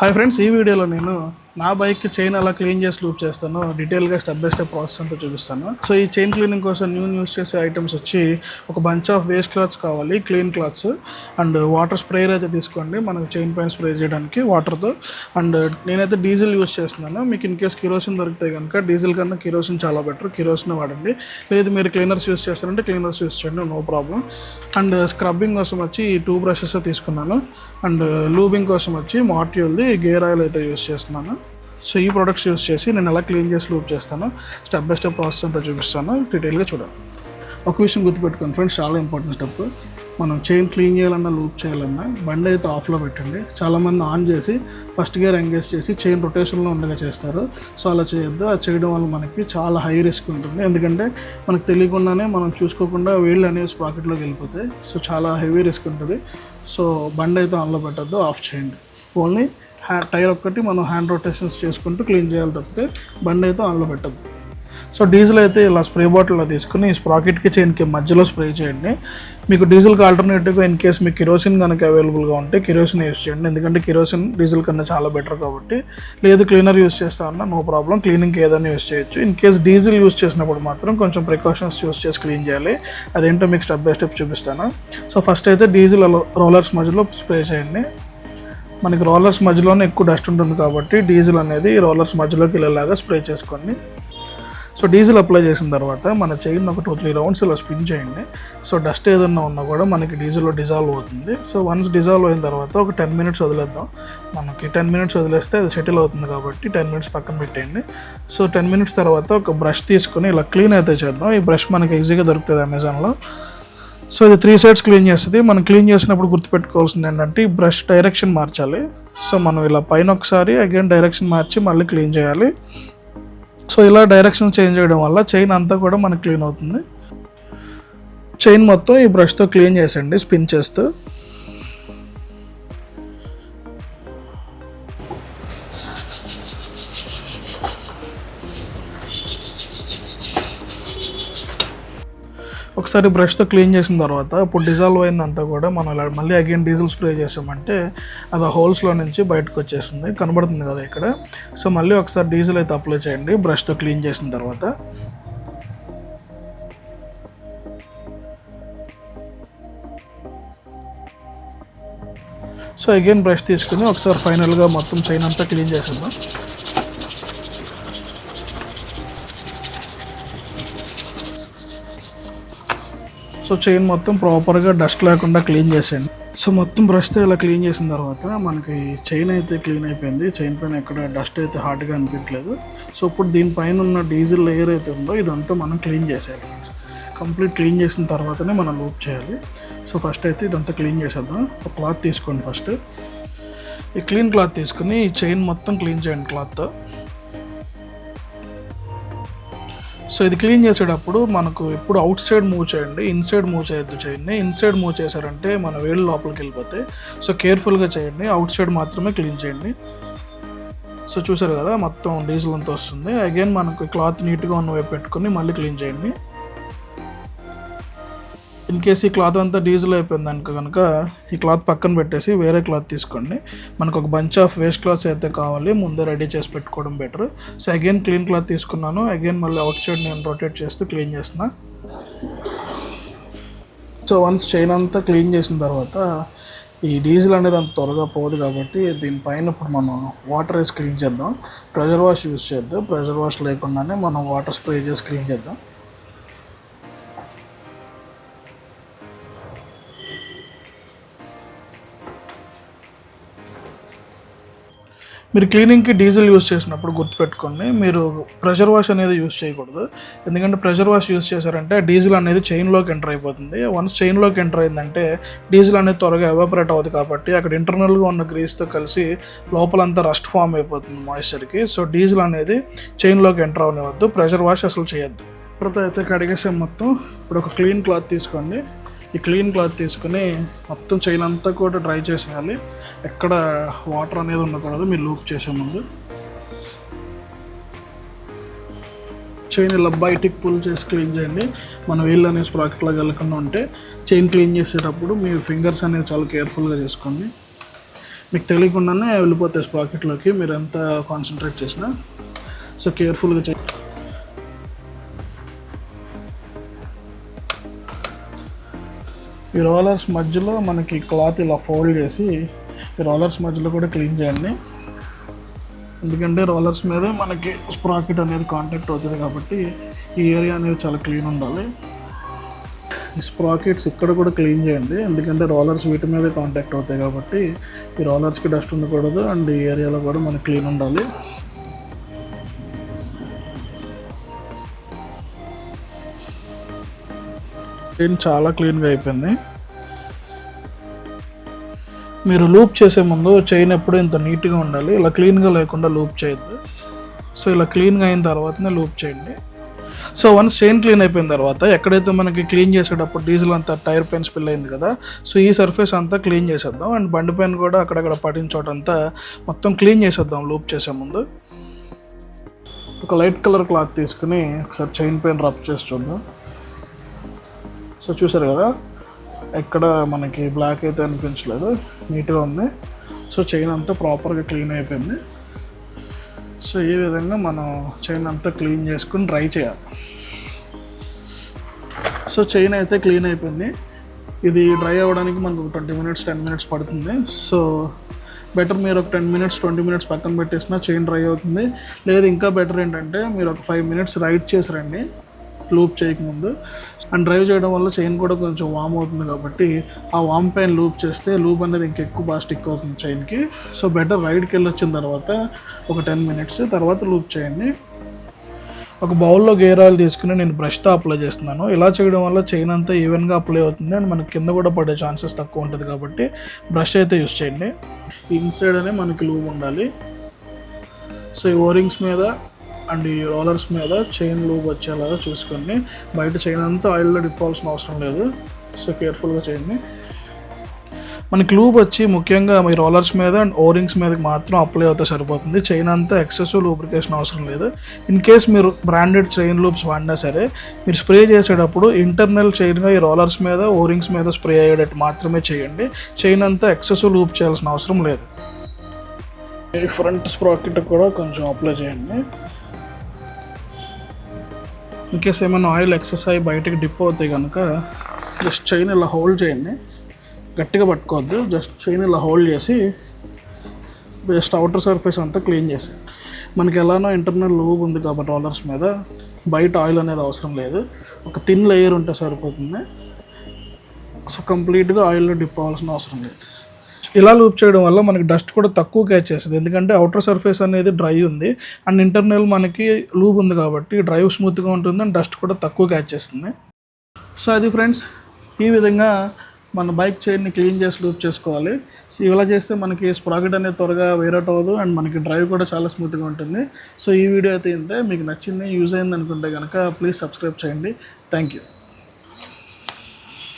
Hi friends, ఈ వీడియోలో నేను నా బైక్కి చైన్ అలా క్లీన్ చేసి లూప్ చేస్తాను. డీటెయిల్గా స్టెప్ బై స్టెప్ ప్రాసెస్ అంతా చూపిస్తాను. సో ఈ చైన్ క్లీనింగ్ కోసం యూస్ చేసే ఐటమ్స్ వచ్చి ఒక బంచ్ ఆఫ్ వేస్ట్ క్లాత్స్ కావాలి, clean clothes and water sprayer అయితే తీసుకోండి మనకు చైన్ పైన స్ప్రే చేయడానికి వాటర్తో. అండ్ నేనైతే డీజిల్ యూస్ చేస్తున్నాను. మీకు ఇన్ కేస్ కిరోసిన్ దొరికితే కనుక డీజిల్ కన్నా కిరోసిన్ చాలా బెటర్, కిరోసిన్ వాడండి. లేదు మీరు క్లీనర్స్ యూస్ చేస్తారంటే క్లీనర్స్ యూస్ చేయండి, నో ప్రాబ్లం. అండ్ స్క్రబ్బింగ్ కోసం వచ్చి ఈ 2 బ్రషెస్ తీసుకున్నాను. అండ్ లూబింగ్ కోసం వచ్చి మార్ట్యూల్ది గేర్ ఆయిల్ అయితే యూస్ చేస్తున్నాను. సో ఈ ప్రొడక్ట్స్ యూస్ చేసి నేను ఎలా క్లీన్ చేసి లూప్ చేస్తాను, స్టెప్ బై స్టెప్ ప్రాసెస్ అంతా చూపిస్తాను, డీటెయిల్గా చూడండి. ఒక విషయం గుర్తుపెట్టుకోండి ఫ్రెండ్స్, చాలా ఇంపార్టెంట్ స్టెప్. మనం చైన్ క్లీన్ చేయాలన్నా లూప్ చేయాలన్నా బండి అయితే ఆఫ్లో పెట్టండి. చాలామంది ఆన్ చేసి ఫస్ట్ గేర్ ఎంగేజ్ చేసి చైన్ రొటేషన్లో ఉండగా చేస్తారు. సో అలా చేయొద్దు. అది చేయడం వల్ల మనకి చాలా హై రిస్క్ ఉంటుంది. ఎందుకంటే మనకు తెలియకుండానే మనం చూసుకోకుండా వీళ్ళు అనేవి స్పాకెట్లోకి వెళ్ళిపోతాయి. సో చాలా హెవీ రిస్క్ ఉంటుంది. సో బండి అయితే ఆన్లో పెట్టద్దు, ఆఫ్ చేయండి. ఓన్లీ టైర్ ఒక్కటి మనం హ్యాండ్ రొటేషన్స్ చేసుకుంటూ క్లీన్ చేయాలి తప్పితే బండి అయితే ఆన్లో పెట్టద్దు. సో డీజిల్ అయితే ఇలా స్ప్రే బాటిల్లో తీసుకుని స్ప్రాకెట్కి చైన్కి మధ్యలో స్ప్రే చేయండి. మీకు డీజిల్కి ఆల్టర్నేటివ్గా ఇన్ కేస్ మీకు కిరోసిన్ కనుక అవైలబుల్గా ఉంటే కిరోసిన్ యూస్ చేయండి. ఎందుకంటే కిరోసిన్ డీజిల్ కన్నా చాలా బెటర్ కాబట్టి. లేదు క్లీనర్ యూస్ చేస్తామన్నా నో ప్రాబ్లం, క్లీనింగ్కి ఏదైనా యూస్ చేయొచ్చు. ఇన్ కేస్ డీజిల్ యూస్ చేసినప్పుడు మాత్రం కొంచెం ప్రికాషన్స్ యూస్ చేసి క్లీన్ చేయాలి. అదేంటో మీకు స్టెప్ బై స్టెప్ చూపిస్తాను. సో ఫస్ట్ అయితే డీజిల్ రోలర్స్ మధ్యలో స్ప్రే చేయండి. మనకి రోలర్స్ మధ్యలోనే ఎక్కువ డస్ట్ ఉంటుంది కాబట్టి డీజిల్ అనేది రోలర్స్ మధ్యలోకి వెళ్ళేలాగా స్ప్రే చేసుకోండి. సో డీజిల్ అప్లై చేసిన తర్వాత మన చైన్ ఒక 2-3 రౌండ్స్ ఇలా స్పిన్ చేయండి. సో డస్ట్ ఏదన్నా ఉన్నా కూడా మనకి డీజిల్లో డిజాల్వ్ అవుతుంది. సో వన్స్ డిజాల్వ్ అయిన తర్వాత ఒక 10 మినిట్స్ వదిలేద్దాం. మనకి 10 మినిట్స్ వదిలేస్తే అది సెటిల్ అవుతుంది కాబట్టి 10 మినిట్స్ పక్కన పెట్టేయండి. సో 10 మినిట్స్ తర్వాత ఒక బ్రష్ తీసుకుని ఇలా క్లీన్ అయితే చేద్దాం. ఈ బ్రష్ మనకి ఈజీగా దొరుకుతుంది అమెజాన్లో. సో ఇది 3 సైడ్స్ క్లీన్ చేస్తుంది. మనం క్లీన్ చేసినప్పుడు గుర్తుపెట్టుకోవాల్సింది ఏంటంటే ఈ బ్రష్ డైరెక్షన్ మార్చాలి. సో మనం ఇలా పైన ఒకసారి అగైన్ డైరెక్షన్ మార్చి మళ్ళీ క్లీన్ చేయాలి. సో ఇలా డైరెక్షన్ చేంజ్ చేయడం వల్ల చైన్ అంతా కూడా మనకి క్లీన్ అవుతుంది. చైన్ మొత్తం ఈ బ్రష్తో క్లీన్ చేసండి స్పిన్ చేస్తూ. ఒకసారి బ్రష్తో క్లీన్ చేసిన తర్వాత ఇప్పుడు డిజాల్వ్ అయిందంతా కూడా మనం ఇలా మళ్ళీ అగైన్ డీజిల్ స్ప్రే చేసామంటే అది ఆ హోల్స్లో నుంచి బయటకు వచ్చేస్తుంది, కనబడుతుంది కదా ఇక్కడ. సో మళ్ళీ ఒకసారి డీజిల్ అయితే అప్లై చేయండి బ్రష్తో క్లీన్ చేసిన తర్వాత. సో అగైన్ బ్రష్ తీసుకుని ఒకసారి ఫైనల్గా మొత్తం చైన్ అంతా క్లీన్ చేసేద్దాం. సో చైన్ మొత్తం ప్రాపర్గా డస్ట్ లేకుండా క్లీన్ చేసేయండి. సో మొత్తం బ్రష్తో ఇలా క్లీన్ చేసిన తర్వాత మనకి చైన్ అయితే క్లీన్ అయిపోయింది. చైన్ పైన ఎక్కడ డస్ట్ అయితే హార్డ్గా అనిపించలేదు. సో ఇప్పుడు దీనిపైన ఉన్న డీజిల్ లేయర్ అయితే ఉందో ఇదంతా మనం క్లీన్ చేసేయాలి ఫ్రెండ్స్. కంప్లీట్ క్లీన్ చేసిన తర్వాతనే మనం లూప్ చేయాలి. సో ఫస్ట్ అయితే ఇదంతా క్లీన్ చేసేద్దాం. ఒక క్లాత్ తీసుకోండి. ఫస్ట్ ఈ క్లీన్ క్లాత్ తీసుకుని ఈ చైన్ మొత్తం క్లీన్ చేయండి క్లాత్తో. సో ఇది క్లీన్ చేసేటప్పుడు మనకు ఎప్పుడు అవుట్ సైడ్ మూవ్ చేయండి, ఇన్సైడ్ మూవ్ చేయొద్దు చైన్ని. ఇన్సైడ్ మూవ్ చేశారంటే మన వేళ్ళు లోపలికి వెళ్ళిపోతాయి. సో కేర్ఫుల్గా చేయండి, అవుట్ సైడ్ మాత్రమే క్లీన్ చేయండి. సో చూసారు కదా మొత్తం డీజిల్ అంతా వస్తుంది. అగైన్ మనకు క్లాత్ నీట్గా ఉన్న వైపు పెట్టుకుని మళ్ళీ క్లీన్ చేయండి. ఇన్ కేస్ ఈ క్లాత్ అంతా డీజిల్ అయిపోయిందనుకో కనుక ఈ క్లాత్ పక్కన పెట్టేసి వేరే క్లాత్ తీసుకోండి. మనకు ఒక బంచ్ ఆఫ్ వేస్ట్ క్లాత్స్ అయితే కావాలి, ముందే రెడీ చేసి పెట్టుకోవడం better. So again clean cloth తీసుకున్నాను. అగైన్ మళ్ళీ అవుట్ సైడ్ నేను రొటేట్ చేస్తూ క్లీన్ చేస్తున్నా. సో వన్స్ చైన్ అంతా క్లీన్ చేసిన తర్వాత ఈ డీజిల్ అనేది అంత త్వరగా పోదు కాబట్టి దీనిపైన ఇప్పుడు మనం వాటర్ వేసి క్లీన్ చేద్దాం. ప్రెషర్ వాష్ యూస్ చేద్దాం. ప్రెషర్ వాష్ లేకుండానే మనం వాటర్ స్ప్రే చేసి క్లీన్ చేద్దాం. మీరు క్లీనింగ్కి డీజిల్ యూస్ చేసినప్పుడు గుర్తుపెట్టుకోండి, మీరు ప్రెషర్ వాష్ అనేది యూస్ చేయకూడదు. ఎందుకంటే ప్రెషర్ వాష్ యూస్ చేశారంటే డీజిల్ అనేది చైన్లోకి ఎంటర్ అయిపోతుంది. వన్స్ చైన్లోకి ఎంటర్ అయిందంటే డీజిల్ అనేది త్వరగా ఎవాపరేట్ అవుతుంది కాబట్టి అక్కడ ఇంటర్నల్గా ఉన్న గ్రీస్తో కలిసి లోపలంతా రస్ట్ ఫామ్ అయిపోతుంది మాయిశ్చర్కి. సో డీజిల్ అనేది చైన్లోకి ఎంటర్ అవనివ్వద్దు, ప్రెషర్ వాష్ అసలు చేయొద్దు. తర్వాత అయితే కడిగేసే మొత్తం ఇప్పుడు ఒక క్లీన్ క్లాత్ తీసుకోండి. ఈ క్లీన్ క్లాత్ తీసుకుని మొత్తం చైన్ అంతా కూడా డ్రై చేసేయాలి. ఎక్కడ వాటర్ అనేది ఉండకూడదు మీరు లూప్ చేసే ముందు. చైన్ ఇలా బయటికి పుల్ చేసి క్లీన్ చేయండి. మన వీళ్ళు అనేది స్ప్రాకెట్లోకి వెళ్ళకుండా ఉంటే చైన్ క్లీన్ చేసేటప్పుడు మీ ఫింగర్స్ అనేది చాలా కేర్ఫుల్గా చేసుకోండి. మీకు తెలియకుండానే వెళ్ళిపోతాయి స్ప్రాకెట్లోకి మీరు ఎంత కాన్సన్ట్రేట్ చేసినా. సో కేర్ఫుల్గా ఈ రోలర్స్ మధ్యలో మనకి క్లాత్ ఇలా ఫోల్డ్ చేసి ఈ రోలర్స్ మధ్యలో కూడా క్లీన్ చేయండి. ఎందుకంటే రోలర్స్ మీద మనకి స్ప్రాకెట్ అనేది కాంటాక్ట్ అవుతుంది కాబట్టి ఈ ఏరియా అనేది చాలా క్లీన్ ఉండాలి. ఈ స్ప్రాకెట్స్ ఇక్కడ కూడా క్లీన్ చేయండి, ఎందుకంటే రోలర్స్ వీటి మీదే కాంటాక్ట్ అవుతాయి కాబట్టి ఈ రోలర్స్కి డస్ట్ ఉండకూడదు అండ్ ఈ ఏరియాలో కూడా మనకి క్లీన్ ఉండాలి. చాలా క్లీన్గా అయిపోయింది. మీరు లూప్ చేసే ముందు చైన్ ఎప్పుడు ఇంత నీట్గా ఉండాలి, ఇలా క్లీన్గా లేకుండా లూప్ చేయొద్దు. సో ఇలా క్లీన్గా అయిన తర్వాతనే లూప్ చేయండి. సో వన్స్ చైన్ క్లీన్ అయిపోయిన తర్వాత ఎక్కడైతే మనకి క్లీన్ చేసేటప్పుడు డీజిల్ అంతా టైర్ పైన స్పిల్ అయింది కదా, సో ఈ సర్ఫేస్ అంతా క్లీన్ చేసేద్దాం అండ్ బండి పైన కూడా అక్కడక్కడ పడిన చోటంతా మొత్తం క్లీన్ చేసేద్దాం లూప్ చేసే ముందు. ఒక లైట్ కలర్ క్లాత్ తీసుకుని ఒకసారి చైన్ పైన రబ్ చేసి చూద్దాం. సో చూసారు కదా, ఎక్కడ మనకి బ్లాక్ అయితే అనిపించలేదు, నీట్గా ఉంది. సో చైన్ అంతా ప్రాపర్గా క్లీన్ అయిపోయింది. సో ఈ విధంగా మనం చైన్ అంతా క్లీన్ చేసుకుని డ్రై చేయాలి. సో చైన్ అయితే క్లీన్ అయిపోయింది. ఇది డ్రై అవ్వడానికి మనకు 20 minutes 10 minutes పడుతుంది. సో బెటర్ మీరు ఒక 10 minutes 20 minutes పక్కన పెట్టేసినా చైన్ డ్రై అవుతుంది. లేదు ఇంకా బెటర్ ఏంటంటే మీరు ఒక 5 minutes రైడ్ చేసి రండి లూప్ చేయకముందు. అండ్ డ్రైవ్ చేయడం వల్ల చైన్ కూడా కొంచెం వామ్ అవుతుంది కాబట్టి ఆ వామ్ పైన లూప్ చేస్తే లూప్ అనేది ఇంకెక్కువ బాగా స్టిక్ అవుతుంది చైన్కి. సో బెటర్ రైడ్కి వెళ్ళి వచ్చిన తర్వాత ఒక 10 minutes తర్వాత లూప్ చేయండి. ఒక బౌల్లో గేర్ ఆయిల్ తీసుకుని నేను బ్రష్తో అప్లై చేస్తున్నాను. ఇలా చేయడం వల్ల చైన్ అంతా ఈవెన్గా అప్లై అవుతుంది అండ్ మనకి కింద కూడా పడే ఛాన్సెస్ తక్కువ ఉంటుంది కాబట్టి బ్రష్ అయితే యూస్ చేయండి. ఇన్సైడ్ అనే మనకి లూప్ ఉండాలి. సో ఈ ఓరింగ్స్ మీద అండ్ ఈ రోలర్స్ మీద చైన్ లూప్ వచ్చేలాగా చూసుకోండి. బయట చైన్ అంతా ఆయిల్లో డిప్పాల్సిన అవసరం లేదు. సో కేర్ఫుల్గా చేయండి. మనకి లూప్ వచ్చి ముఖ్యంగా మీ రోలర్స్ మీద అండ్ ఓరింగ్స్ మీదకి మాత్రం అప్లై అవుతే సరిపోతుంది. చైన్ అంతా ఎక్సెసివ్ లూబ్రికేషన్ అవసరం లేదు. ఇన్ కేస్ మీరు బ్రాండెడ్ చైన్ లూప్స్ వాడినా సరే మీరు స్ప్రే చేసేటప్పుడు ఇంటర్నల్ చైన్గా ఈ రోలర్స్ మీద ఓరింగ్స్ మీద స్ప్రే అయ్యేటట్టు మాత్రమే చేయండి. చైన్ అంతా ఎక్సెసివ్ లూప్ చేయాల్సిన అవసరం లేదు. ఈ ఫ్రంట్ స్ప్రాకెట్ కూడా కొంచెం అప్లై చేయండి. ఇన్కేస్ ఏమైనా ఆయిల్ ఎక్సెస్ అయ్యి బయటకి డిప్ అవుతాయి కనుక జస్ట్ చైన్ ఇలా హోల్డ్ చేయండి, గట్టిగా పట్టుకోవద్దు. జస్ట్ చైన్ ఇలా హోల్డ్ చేసి జస్ట్ అవుటర్ సర్ఫేస్ అంతా క్లీన్ చేసి, మనకి ఎలానో ఇంటర్నల్ లూబ్ ఉంది కాబట్టి రోలర్స్ మీద బయట ఆయిల్ అనేది అవసరం లేదు, ఒక థిన్ లేయర్ ఉంటే సరిపోతుంది. సో కంప్లీట్గా ఆయిల్లో డిప్ అవ్వాల్సిన అవసరం లేదు. ఇలా లూప్ చేయడం వల్ల మనకి డస్ట్ కూడా తక్కువ క్యాచ్ చేస్తుంది, ఎందుకంటే అవుటర్ సర్ఫేస్ అనేది డ్రై ఉంది అండ్ ఇంటర్నల్ మనకి లూబ్ ఉంది కాబట్టి డ్రైవ్ స్మూత్గా ఉంటుంది అండ్ డస్ట్ కూడా తక్కువ క్యాచ్ చేస్తుంది. సో అది ఫ్రెండ్స్, ఈ విధంగా మన బైక్ చైన్ని క్లీన్ చేసి లూప్ చేసుకోవాలి. సో ఇలా చేస్తే మనకి స్ప్రాకెట్ అనేది త్వరగా వేరౌట్ అవ్వదు అండ్ మనకి డ్రైవ్ కూడా చాలా స్మూత్గా ఉంటుంది. సో ఈ వీడియో అయితే ఇంతే. మీకు నచ్చింది, యూజ్ అయింది అనుకుంటే కనుక ప్లీజ్ సబ్స్క్రైబ్ చేయండి. Thank you.